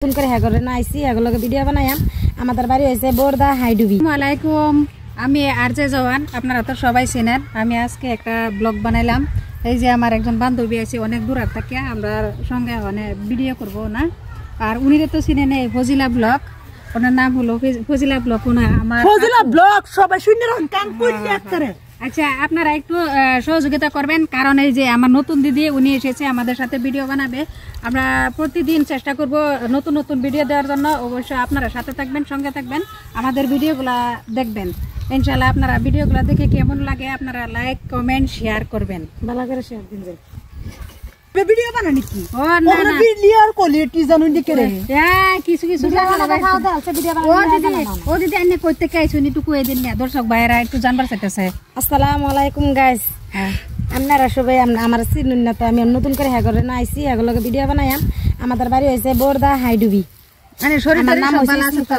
নতুন করে হ্যাগরে না আইছি এগুলোকে ভিডিও বানাইয়াম। আমাদের বাড়ি হয়েছে বোরদা হাইডুবি। আসসালামাইকুম, আমি আরজে জওয়ান, আপনারা তো সবাই চেনেন। আমি আজকে একটা ব্লগ বানাইলাম। এই যে আমার একজন বান্ধবী আছে অনেক দূর থেকে, আমরা সঙ্গে মানে ভিডিও করব না। আর উনিরে তো চিনে নেই, ফজিলা ব্লগ, ওনার নাম হলো ফজিলা ব্লগ। আমার ফজিলা ব্লগ সবাই শুনে রাখুন, কান কইছে একবারে। আচ্ছা, আপনারা একটু সহযোগিতা করবেন, কারণ এই যে আমার নতুন দিদি উনি এসেছে আমাদের সাথে ভিডিও বানাবে। আমরা প্রতিদিন চেষ্টা করব নতুন নতুন ভিডিও দেওয়ার জন্য। অবশ্যই আপনারা সাথে থাকবেন, সঙ্গে থাকবেন, আমাদের ভিডিওগুলা দেখবেন। ইনশাআল্লাহ আপনারা ভিডিওগুলা দেখে কেমন লাগে আপনারা লাইক কমেন্ট শেয়ার করবেন। ভালো করে শেয়ার দিন। ভিডিও বানানি কি ও না না, ভিডিওর কোয়ালিটি জানুন দি করে কিছু কিছু ও দিদি আন্নে কইতে কাইছো নি টুকু এই দিন না, দর্শক ভাইরা একটু জানবার চাইতেছে। আসসালামু আলাইকুম গাইস। আপনারা সবাই আমার চিনুন না, তো আমি নতুন করে হ্যাগরে না আইছি এগুলোকে ভিডিও বানাইয়াম। আমাদের বাড়ি হয়েছে বোরদা হাইডুবি। মানে শরীর নাম সব ভালো আছে তো?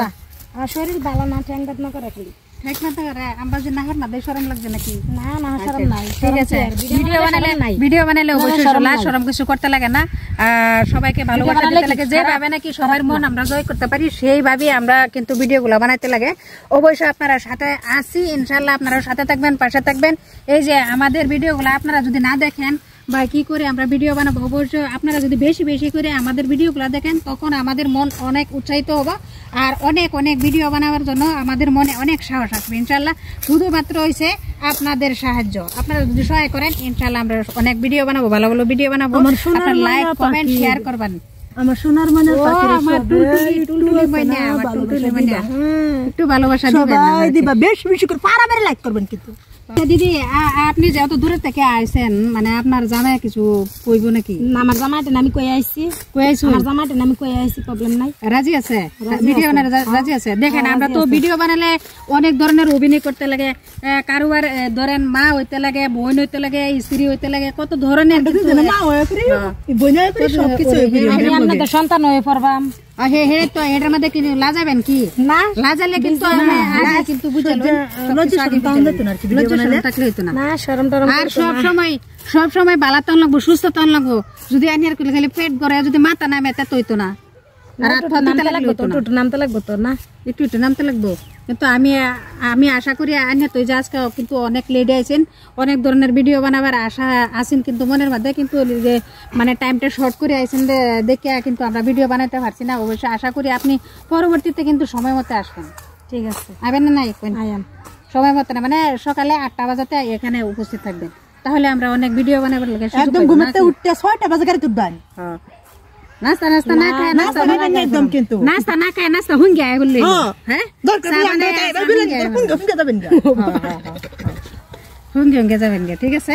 আমার শরীর ভালো না, ঠ্যাংদাত না করে রাখলি ঠিক না তো রে, আমরা যে নাহার না দেই শরম লাগছে নাকি? না না, শরম নাই। ঠিক আছে, ভিডিও বানালে অবশ্যই শরম কিছু করতে লাগে না। আর সবাইকে ভালোবাসা দিতে লাগে, যেভাবে নাকি সবার মন আমরা জয় করতে পারি সেইভাবে আমরা কিন্তু ভিডিওগুলো বানাইতে লাগে। অবশ্যই আপনারা সাথে আছি, ইনশাআল্লাহ আপনারা সাথে থাকবেন, পাশে থাকবেন। এই যে আমাদের ভিডিওগুলো আপনারা যদি না দেখেন বা কি করে আমরা ভিডিও বানাবো, অবশ্যই আপনারা যদি বেশি বেশি করে আমাদের ভিডিওগুলো দেখেন, তখন আমাদের মন অনেক উৎসাহিত হবে। আর অনেক অনেক ভিডিও বানাবার জন্য আমাদের মনে অনেক সাহস আসবে ইনশাআল্লাহ। শুধুমাত্র হইছে আপনাদের সাহায্য, আপনারা যদি সহায় করেন ইনশাআল্লাহ আমরা অনেক ভিডিও বানাবো, ভালো ভালো ভিডিও বানাবো। আপনারা লাইক কমেন্ট শেয়ার করবেন। আমার সোনার মানে টুলটুলি মাইনা, আমার টুলটুলি মাইনা একটু ভালোবাসা দিবেন, সবাই দিবা, বেশি বেশি করে পারাবারে লাইক করবেন। কিন্তু দিদি আপনি যেহেতু দূরে থেকে আইছেন, মানে আপনার জামাই কিছু কইব নাকি? না, আমার জামাইটা আমি কই আইছি, আমার জামাইটা আমি কই আইছি, প্রবলেম নাই। রাজি আছে ভিডিও বানালে? রাজি আছে। দেখেন আমরা তো ভিডিও বানালে অনেক ধরনের অভিনয় করতে লাগে। কারোবার ধরেন মা হইতে লাগে, বোন হইতে লাগে, স্ত্রী হইতে লাগে, কত ধরনের সবকিছু। আমি আপনাদের সন্তান হয়ে পড়বাম। তো এটার মধ্যে কি লাজাবেন কি? না, লাজালে কিন্তু কিন্তু সব সময় বালা তন লাগবো, সুস্থ তন লাগবো। যদি আনিয়ার করলে খালি পেট ভরে, যদি মাথা নামে তা তৈতো না, নামতে লাগবো তো না, একটু একটু নামতে লাগবো। কিন্তু আমি আশা করি আনিয়া তো যে আজকে কিন্তু অনেক লেট আইছেন, অনেক ধরনের ভিডিও বানাবার আশা আছেন কিন্তু মনের মধ্যে, কিন্তু যে মানে টাইমটা শর্ট করে আইছেন দেখে কিন্তু আমরা ভিডিও বানাতে পারছি না। অবশ্যই আশা করি আপনি পরবর্তীতে কিন্তু সময় মতো আসবেন। ঠিক আছে, আবেন না? নাই সময় মতো না, মানে সকালে 8টা বাজাতে এখানে উপস্থিত থাকবেন, তাহলে আমরা অনেক ভিডিও বানাবার লাগে। একদম ঘুমাতে উঠতে 6টা বাজে গাড়ি তুলবেন। নাস্তা না খায়, একদম কিন্তু নাস্তা না খায়, নাস্তা হুন গিয়া বললে হ্যাঁ হুঙ্গে যাবেন গে। ঠিক আছে,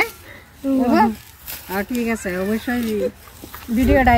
ঠিক আছে, অবশ্যই ভিডিওটা